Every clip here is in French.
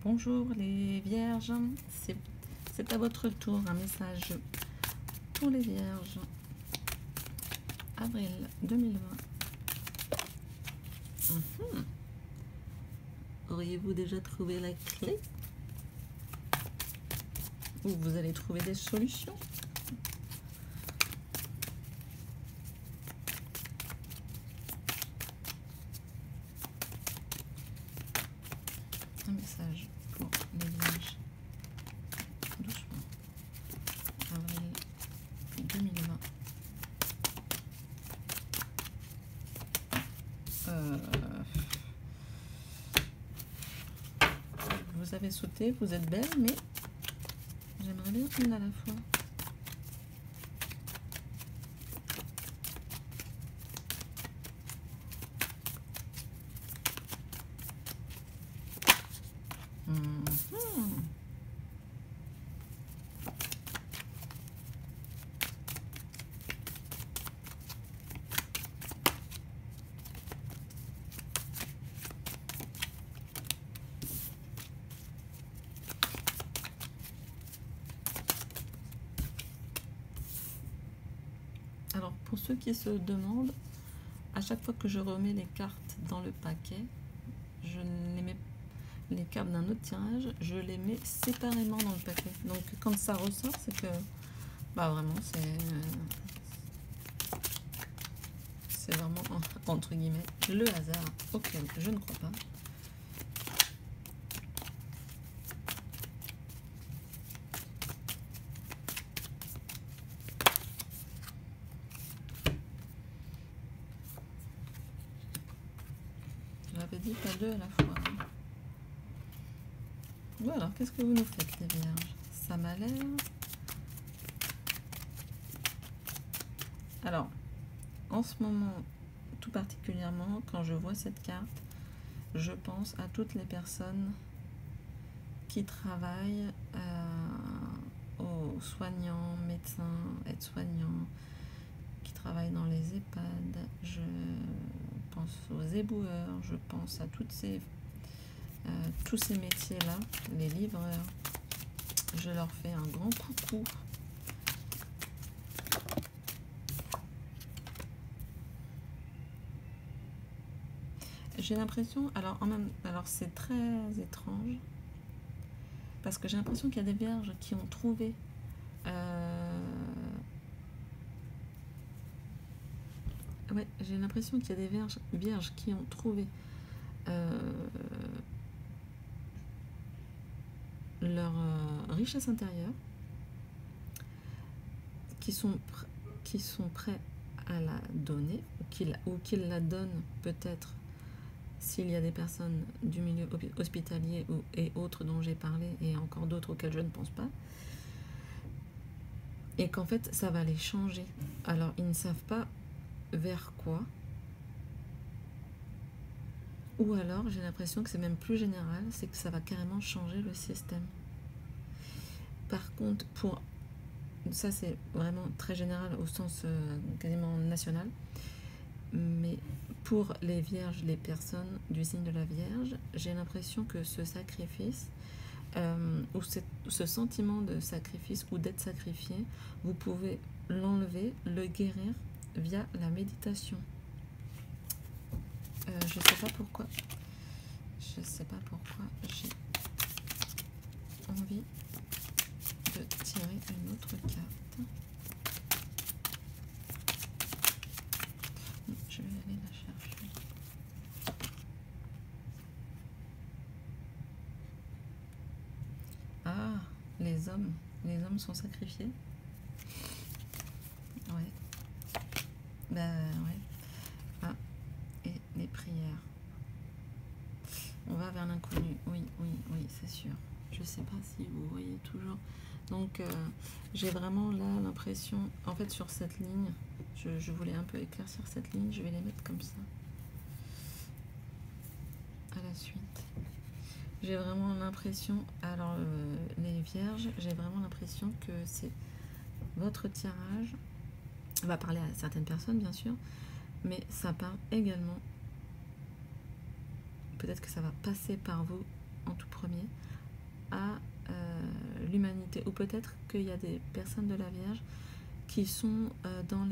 Bonjour les vierges, c'est à votre tour un message pour les vierges. Avril 2020. Auriez-vous déjà trouvé la clé? Ou vous allez trouver des solutions? Un message pour les vierges. Doucement. Avril 2020. Vous avez sauté, vous êtes belle, mais j'aimerais bien une à la fois. Alors, pour ceux qui se demandent, à chaque fois que je remets les cartes dans le paquet, je ne les mets les cartes d'un autre tirage, je les mets séparément dans le paquet. Donc, quand ça ressort, c'est que, bah vraiment, c'est vraiment, entre guillemets, le hasard auquel je ne crois pas. J'avais dit pas deux à la fois. Bon, alors, qu'est-ce que vous nous faites, les vierges? Ça m'a l'air... Alors, en ce moment, tout particulièrement, quand je vois cette carte, je pense à toutes les personnes qui travaillent, aux soignants, médecins, aides-soignants, qui travaillent dans les EHPAD. Je pense aux éboueurs, je pense à tous ces métiers-là, les livreurs. Je leur fais un grand coucou. J'ai l'impression, alors c'est très étrange, parce que j'ai l'impression qu'il y a des vierges qui ont trouvé ouais, j'ai l'impression qu'il y a des vierges qui ont trouvé leur richesse intérieure, qui sont prêts à la donner, ou qu'ils la donnent peut-être s'il y a des personnes du milieu hospitalier et autres dont j'ai parlé, et encore d'autres auxquelles je ne pense pas, et qu'en fait ça va les changer. Alors ils ne savent pas vers quoi, ou alors j'ai l'impression que c'est même plus général, c'est que ça va carrément changer le système. Par contre, ça c'est vraiment très général au sens quasiment national, mais pour les vierges, les personnes du signe de la Vierge, j'ai l'impression que ce sacrifice, ou ce sentiment de sacrifice ou d'être sacrifié, vous pouvez l'enlever, le guérir via la méditation. Je sais pas pourquoi j'ai envie de tirer une autre carte. Je vais aller la chercher. Ah, les hommes sont sacrifiés. Ouais. Bah ouais. Ah, et les prières. On va vers l'inconnu. Oui, c'est sûr. Je sais pas si vous voyez toujours. Donc, j'ai vraiment là l'impression, en fait, sur cette ligne, je voulais un peu éclaircir cette ligne, je vais les mettre comme ça. À la suite. J'ai vraiment l'impression, alors les vierges, j'ai vraiment l'impression que c'est votre tirage. On va parler à certaines personnes, bien sûr, mais ça parle également, peut-être que ça va passer par vous en tout premier, à l'humanité. Ou peut-être qu'il y a des personnes de la Vierge qui sont dans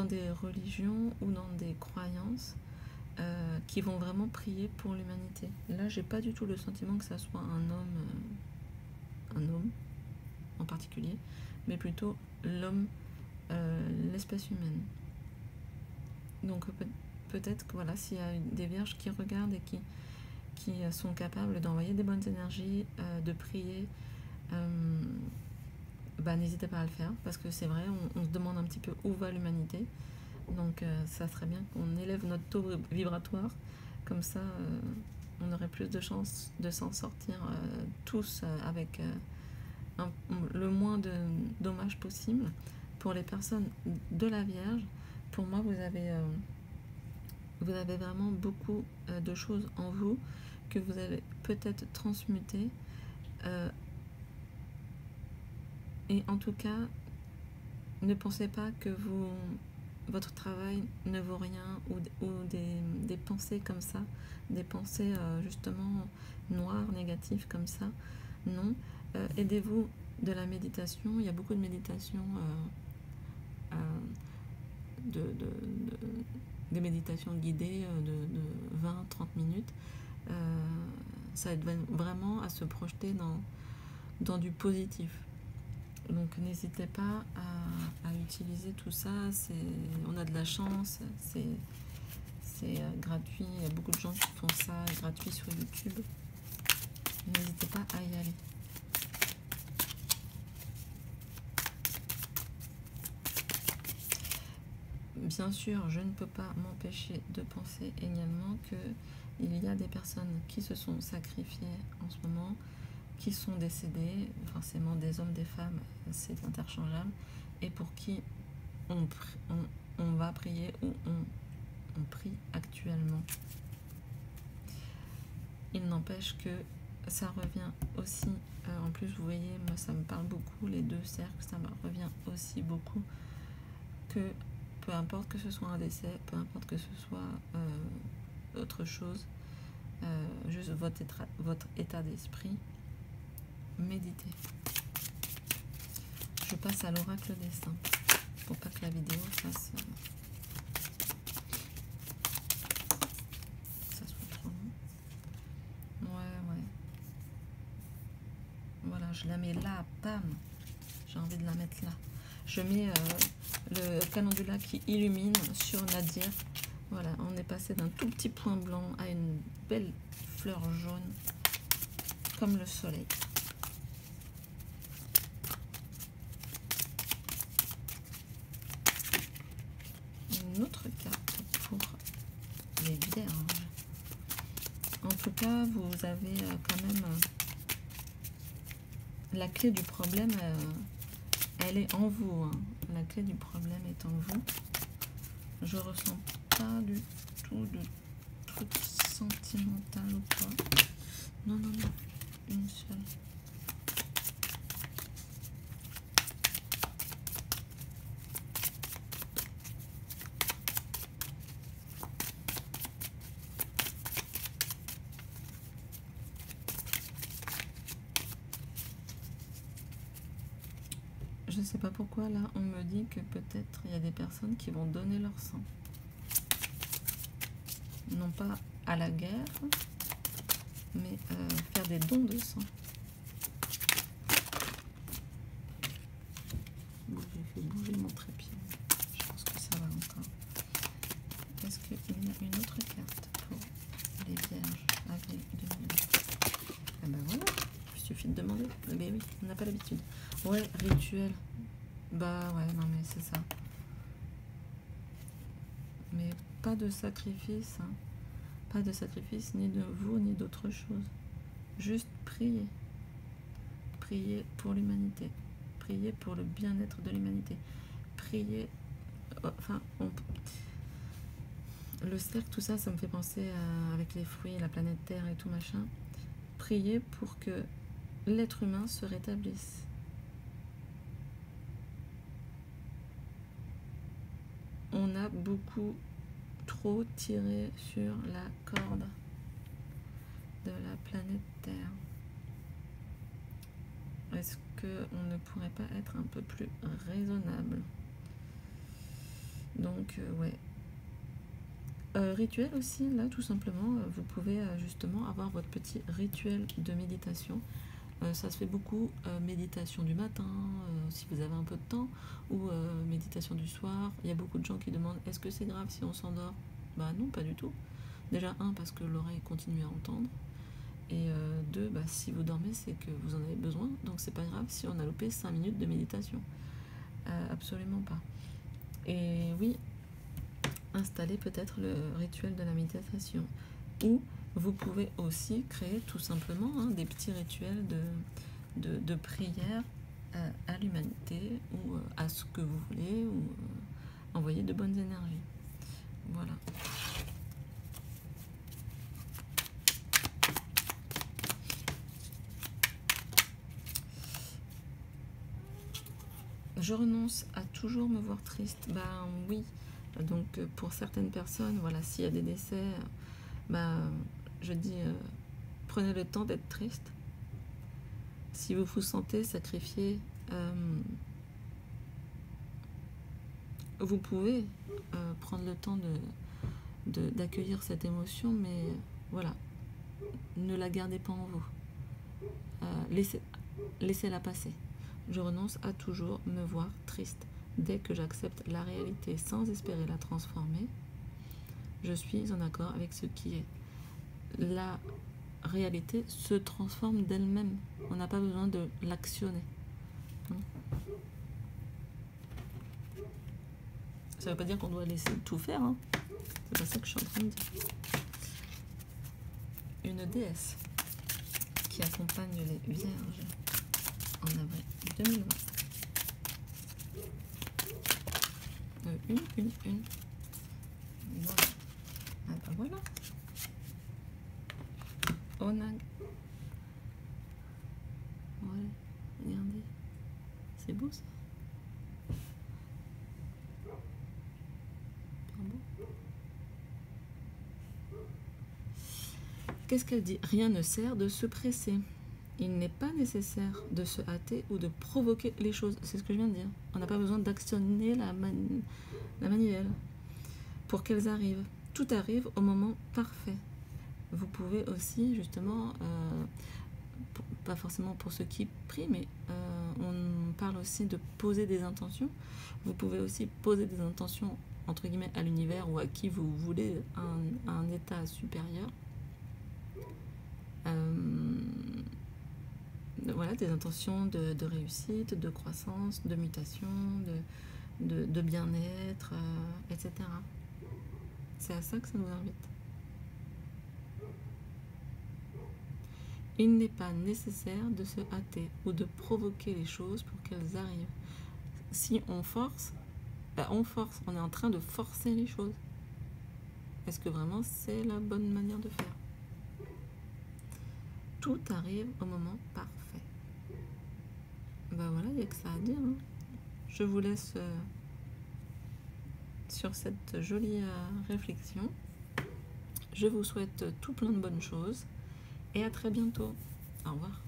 des religions ou dans des croyances qui vont vraiment prier pour l'humanité. Là, j'ai pas du tout le sentiment que ça soit un homme en particulier, mais plutôt l'homme, l'espèce humaine. Donc peut-être que voilà, s'il y a des vierges qui regardent et qui sont capables d'envoyer des bonnes énergies, de prier, n'hésitez pas à le faire, parce que c'est vrai, on se demande un petit peu où va l'humanité. Donc ça serait bien qu'on élève notre taux vibratoire, comme ça on aurait plus de chances de s'en sortir tous avec le moins de dommages possible. Pour les personnes de la Vierge, pour moi vous avez vraiment beaucoup de choses en vous que vous allez peut-être transmuter, et en tout cas ne pensez pas que votre travail ne vaut rien, ou des pensées comme ça, des pensées justement noires, négatives comme ça. Non, aidez-vous de la méditation. Il y a beaucoup de méditations, des méditations guidées de 20-30 minutes. Ça aide vraiment à se projeter dans du positif. Donc n'hésitez pas à utiliser tout ça. On a de la chance, c'est gratuit. Il y a beaucoup de gens qui font ça gratuit sur YouTube. N'hésitez pas à y aller. Bien sûr, je ne peux pas m'empêcher de penser également qu'il y a des personnes qui se sont sacrifiées en ce moment, qui sont décédés, forcément des hommes, des femmes, c'est interchangeable, et pour qui on va prier ou on prie actuellement. Il n'empêche que ça revient aussi, en plus vous voyez, moi ça me parle beaucoup, les deux cercles, ça me revient aussi beaucoup, que peu importe que ce soit un décès, peu importe que ce soit autre chose, juste votre état d'esprit, méditez. Je passe à l'oracle des saints pour pas que la vidéo fasse ça soit trop long. Ouais. Voilà, je la mets là, bam. J'ai envie de la mettre là. Je mets le calendula qui illumine sur Nadir. Voilà, on est passé d'un tout petit point blanc à une belle fleur jaune comme le soleil. Une autre carte pour les vierges. En tout cas, vous avez quand même la clé du problème, elle est en vous. Hein. La clé du problème est en vous. Je ressens pas du tout de truc sentimental ou quoi. Non, une seule. Je ne sais pas pourquoi, là, on me dit que peut-être il y a des personnes qui vont donner leur sang. Non pas à la guerre, mais faire des dons de sang. Bon, j'ai fait bouger mon trépied. Je pense que ça va encore. Est-ce qu'il y a une autre carte pour les vierges avril 2020? Ah ben voilà, il suffit de demander. Mais oui, on n'a pas l'habitude. Ouais, rituel. Bah ouais, non mais c'est ça. Mais pas de sacrifice, hein. Pas de sacrifice ni de vous ni d'autre chose. Juste prier. Prier pour l'humanité. Prier pour le bien-être de l'humanité. Prier. Enfin, le cercle, tout ça, ça me fait penser avec les fruits, la planète Terre et tout machin. Prier pour que l'être humain se rétablisse. On a beaucoup trop tirer sur la corde de la planète Terre. Est-ce qu'on ne pourrait pas être un peu plus raisonnable? Donc, ouais. Rituel aussi, là, tout simplement, vous pouvez justement avoir votre petit rituel de méditation. Ça se fait beaucoup, méditation du matin, si vous avez un peu de temps, ou méditation du soir. Il y a beaucoup de gens qui demandent, est-ce que c'est grave si on s'endort? Bah non, pas du tout. Déjà, un, parce que l'oreille continue à entendre. Et deux, bah, si vous dormez, c'est que vous en avez besoin. Donc c'est pas grave si on a loupé 5 minutes de méditation. Absolument pas. Et oui, installer peut-être le rituel de la méditation. Ou vous pouvez aussi créer tout simplement des petits rituels de prière à l'humanité ou à ce que vous voulez, ou envoyer de bonnes énergies. Voilà. Je renonce à toujours me voir triste. Ben oui. Donc pour certaines personnes, voilà, s'il y a des décès, je dis prenez le temps d'être triste. Si vous vous sentez sacrifié, vous pouvez prendre le temps d'accueillir cette émotion, mais voilà, ne la gardez pas en vous. Laissez-la passer. Je renonce à toujours me voir triste. Dès que j'accepte la réalité sans espérer la transformer, je suis en accord avec ce qui est. La réalité se transforme d'elle-même. On n'a pas besoin de l'actionner. Ça ne veut pas dire qu'on doit laisser tout faire. C'est pas ça que je suis en train de dire. Une déesse qui accompagne les vierges en avril 2020. Une. Voilà. Ah bah voilà. Onag. Ouais, regardez. C'est beau ça. Qu'est-ce qu'elle dit? Rien ne sert de se presser. Il n'est pas nécessaire de se hâter ou de provoquer les choses. C'est ce que je viens de dire. On n'a pas besoin d'actionner la manivelle pour qu'elles arrivent. Tout arrive au moment parfait. Vous pouvez aussi, justement, pas forcément pour ceux qui prient, mais on parle aussi de poser des intentions. Vous pouvez aussi poser des intentions, entre guillemets, à l'univers ou à qui vous voulez, un état supérieur. Voilà, des intentions de réussite, de croissance, de mutation, de bien-être, etc. C'est à ça que ça nous invite. Il n'est pas nécessaire de se hâter ou de provoquer les choses pour qu'elles arrivent. Si on force, on est en train de forcer les choses. Est-ce que vraiment c'est la bonne manière de faire? Tout arrive au moment parfait. Ben voilà, il n'y a que ça à dire. Je vous laisse sur cette jolie réflexion. Je vous souhaite tout plein de bonnes choses et à très bientôt. Au revoir.